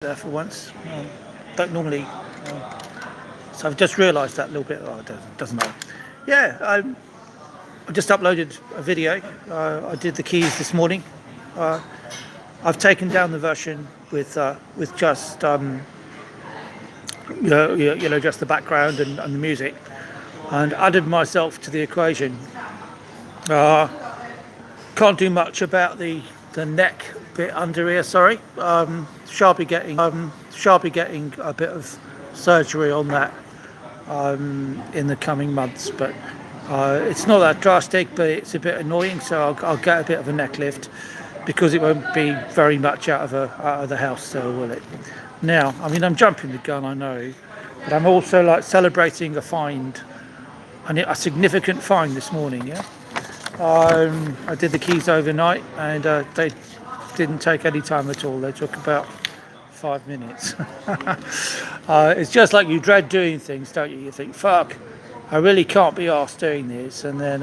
there for once. Don't normally. So I've just realised that a little bit. Oh, it doesn't matter. Yeah, I just uploaded a video. I did the keys this morning. Uh, I've taken down the version with just just the background and the music, and added myself to the equation. Uh, can't do much about the neck bit under here. Sorry. Shall be getting a bit of surgery on that in the coming months, but it's not that drastic, but it's a bit annoying. So I'll get a bit of a neck lift because it won't be very much out of the house, so will it? Now, I mean, I'm jumping the gun, I know, but I'm also like celebrating a find, and a significant find this morning. Yeah, I did the keys overnight, and they didn't take any time at all. They took about 5 minutes. It's just like you dread doing things, don't you? You think, fuck, I really can't be arsed doing this, and then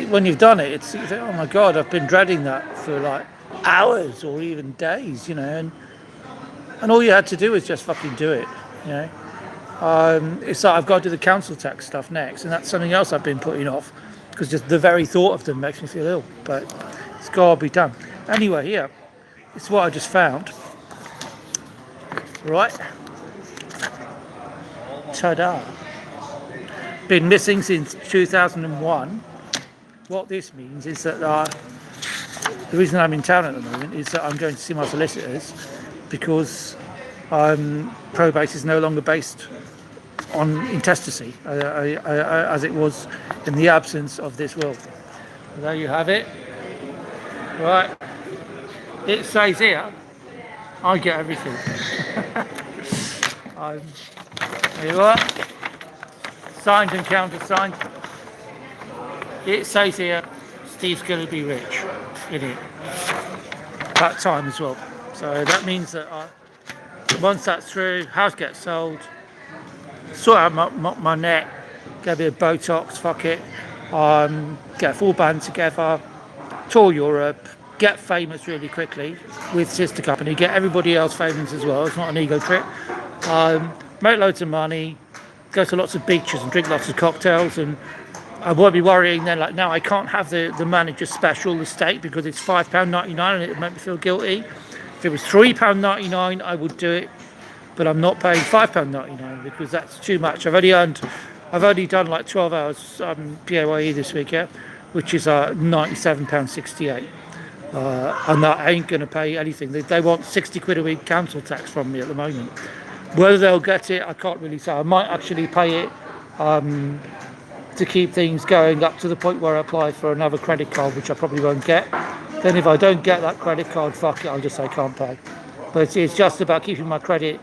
when you've done it, you think, oh my god, I've been dreading that for like hours or even days, and all you had to do was just fucking do it, It's like I've got to do the council tax stuff next, and that's something else I've been putting off because just the very thought of them makes me feel ill, but it's got to be done. Anyway, here, it's what I just found. Right. Ta-da. Been missing since 2001. What this means is that the reason I'm in town at the moment is that I'm going to see my solicitors because probate is no longer based on intestacy as it was in the absence of this will. There you have it. Right. It says here, I get everything. There you are. Signed and countersigned. It says here, Steve's going to be rich in it. That time as well. So that means that once that's through, house gets sold, sort out my neck, get a bit of Botox, fuck it, get a full band together, tour Europe, get famous really quickly with sister company, get everybody else famous as well. It's not an ego trip. Make loads of money, go to lots of beaches and drink lots of cocktails, and I won't be worrying then like now I can't have the manager's special estate because it's £5.99 and it would make me feel guilty. If it was £3.99 I would do it, but I'm not paying £5.99 because that's too much. I've only done like 12 hours PAYE this week, yeah, which is £97.68. And that ain't going to pay anything. They want 60 quid a week council tax from me at the moment. Whether they'll get it, I can't really say. I might actually pay it to keep things going up to the point where I apply for another credit card, which I probably won't get. Then if I don't get that credit card, fuck it, I'll just say can't pay. But it's just about keeping my credit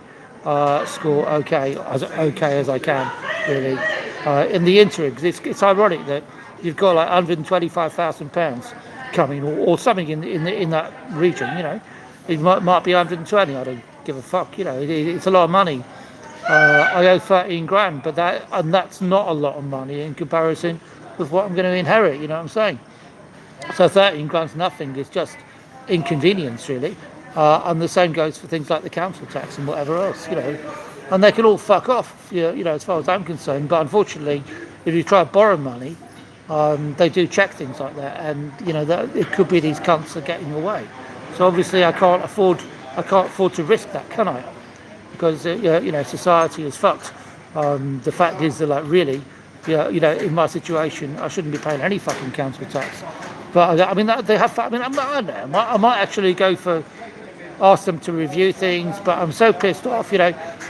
score okay as I can, really. In the interim, because it's ironic that you've got like £125,000 coming, or something in that region. It might be 120. I don't give a fuck. It's a lot of money. I owe 13 grand, but that's not a lot of money in comparison with what I'm going to inherit. You know what I'm saying? So 13 grand's nothing. It's just inconvenience, really. And the same goes for things like the council tax and whatever else. And they can all fuck off. As far as I'm concerned. But unfortunately, if you try to borrow money, they do check things like that, and that it could be these cunts are getting away. So obviously I can't afford to risk that, can I? Because society is fucked. The fact is that really, in my situation, I shouldn't be paying any fucking council tax. But I mean, they have. I mean, I might actually ask them to review things, but I'm so pissed off.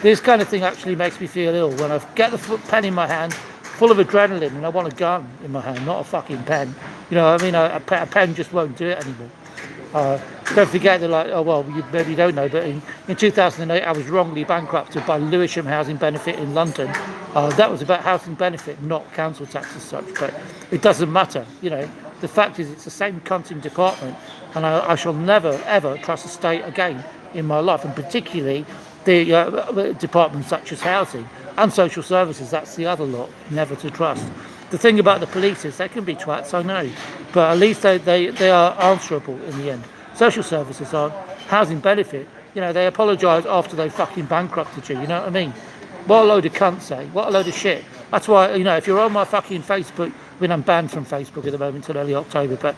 This kind of thing actually makes me feel ill when I get the pen in my hand, full of adrenaline, and I want a gun in my hand, not a fucking pen. A pen just won't do it anymore. Don't forget that, you maybe don't know, but in 2008 I was wrongly bankrupted by Lewisham Housing Benefit in London. That was about housing benefit, not council tax as such, but it doesn't matter. The fact is it's the same cunting department, and I shall never ever trust the state again in my life, and particularly the departments such as housing and social services. That's the other lot, never to trust. The thing about the police is they can be twats, I know, but at least they are answerable in the end. Social services aren't. Housing benefit, They apologise after they fucking bankrupted you. You know what I mean? What a load of cunts say. What a load of shit. That's why, if you're on my fucking Facebook, I'm banned from Facebook at the moment until early October, but,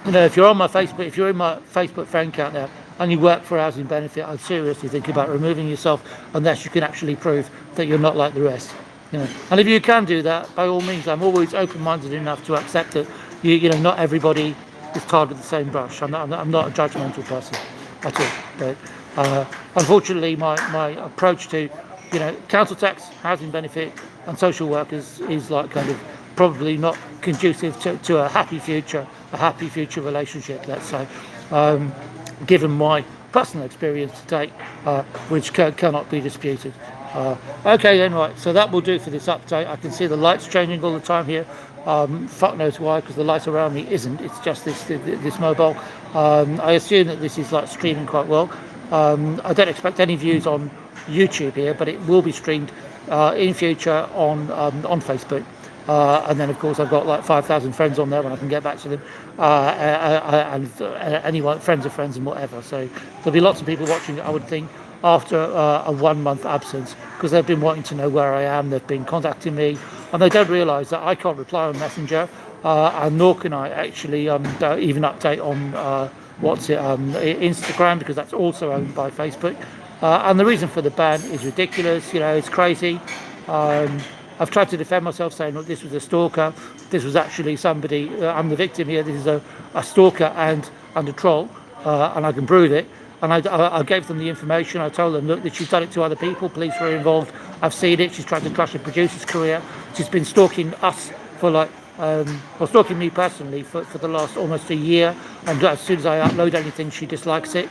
if you're on my Facebook, if you're in my Facebook friend count now, and you work for housing benefit, I'd seriously think about removing yourself unless you can actually prove that you're not like the rest. And if you can do that, by all means, I'm always open-minded enough to accept that not everybody is tarred with the same brush. I'm not a judgmental person at all. But unfortunately, my approach to council tax, housing benefit, and social workers is like kind of probably not conducive to a happy future relationship. Let's say, given my personal experience to date, which cannot be disputed. Okay then, right, so that will do for this update. I can see the lights changing all the time here. Fuck knows why, because the light around me isn't. It's just this mobile. I assume that this is like streaming quite well. I don't expect any views on YouTube here, but it will be streamed in future on Facebook. And then, of course, I've got like 5,000 friends on there when I can get back to them, and anyone, friends of friends and whatever. So there'll be lots of people watching it, I would think, after a 1 month absence, because they've been wanting to know where I am. They've been contacting me, and they don't realise that I can't reply on Messenger, and nor can I actually even update on Instagram, because that's also owned by Facebook. And the reason for the ban is ridiculous. It's crazy. I've tried to defend myself, saying, look, this was a stalker. This was actually somebody. I'm the victim here. This is a stalker and a troll, and I can prove it. And I gave them the information. I told them, look, that she's done it to other people. Police were involved. I've seen it. She's tried to crush a producer's career. She's been stalking us for stalking me personally for the last almost a year. And as soon as I upload anything, she dislikes it.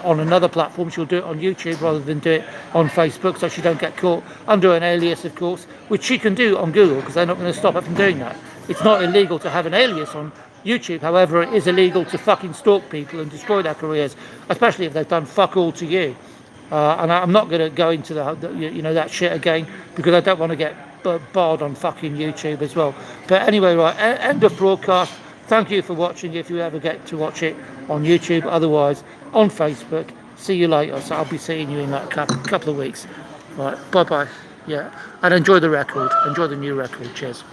On another platform, she'll do it on YouTube rather than do it on Facebook, so she don't get caught under an alias, of course, which she can do on Google, because they're not going to stop her from doing that. It's not illegal to have an alias on YouTube. However, it is illegal to fucking stalk people and destroy their careers, especially if they've done fuck all to you. And I'm not going to go into that shit again, because I don't want to get barred on fucking YouTube as well. But anyway, right, end of broadcast. Thank you for watching, if you ever get to watch it on YouTube. Otherwise, on Facebook. See you later. So I'll be seeing you in like a couple of weeks. Right, bye-bye. Yeah, and enjoy the record. Enjoy the new record. Cheers.